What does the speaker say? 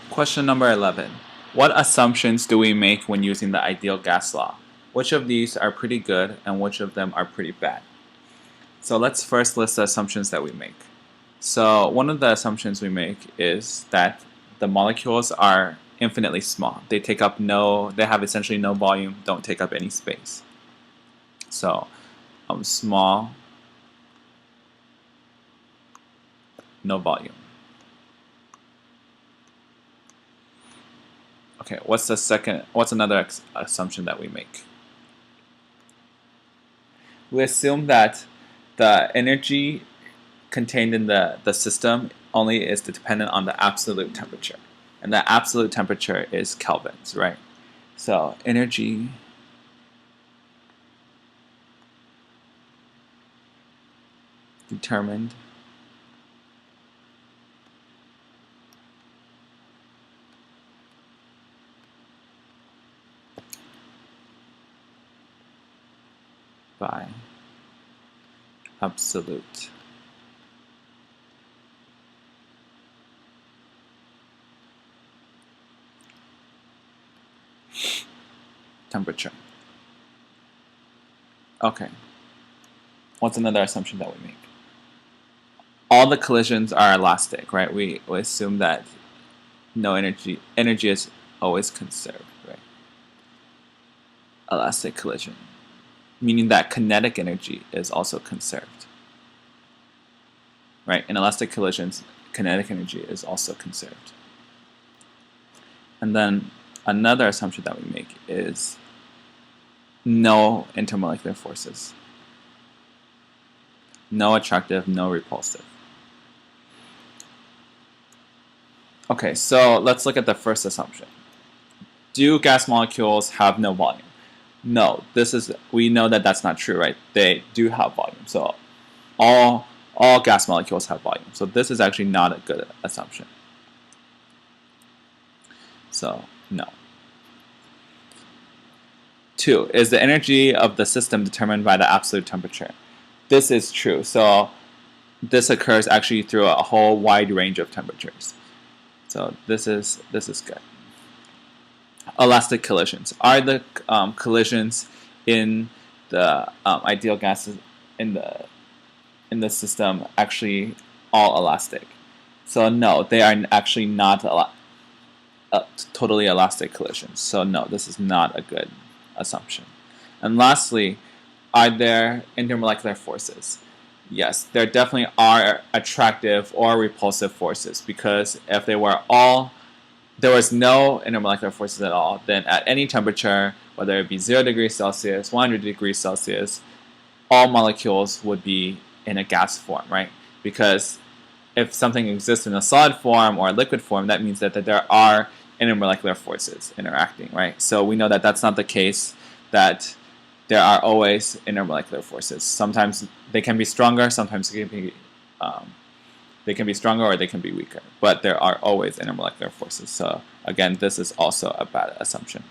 Question number 11. What assumptions do we make when using the ideal gas law? Which of these are pretty good and which of them are pretty bad? So let's first list the assumptions that we make. So one of the assumptions we make is that the molecules are infinitely small. They have essentially no volume, don't take up any space. So small, no volume. Okay, what's another assumption that we make? We assume that the energy contained in the system only is dependent on the absolute temperature. And the absolute temperature is kelvins, right? So energy determined by absolute temperature. Okay. What's another assumption that we make? All the collisions are elastic, right? We assume that no energy is always conserved, right? Elastic collision, meaning that kinetic energy is also conserved, right? In elastic collisions, kinetic energy is also conserved. And then another assumption that we make is no intermolecular forces. No attractive, no repulsive. Okay, so let's look at the first assumption. Do gas molecules have no volume? No, we know that that's not true, right? They do have volume. So all gas molecules have volume. So this is actually not a good assumption. So no. 2, is the energy of the system determined by the absolute temperature? This is true. So this occurs actually through a whole wide range of temperatures. So this is good. Elastic collisions. Are the collisions in the ideal gases in the system actually all elastic? So no, they are actually not totally elastic collisions. So no, this is not a good assumption. And lastly, are there intermolecular forces? Yes, there definitely are attractive or repulsive forces, because if there was no intermolecular forces at all, then at any temperature, whether it be 0 degrees Celsius, 100 degrees Celsius, all molecules would be in a gas form, right? Because if something exists in a solid form or a liquid form, that means that there are intermolecular forces interacting, right? So we know that that's not the case, that there are always intermolecular forces. Sometimes they can be stronger, sometimes they can be stronger or they can be weaker, but there are always intermolecular forces. So again, this is also a bad assumption.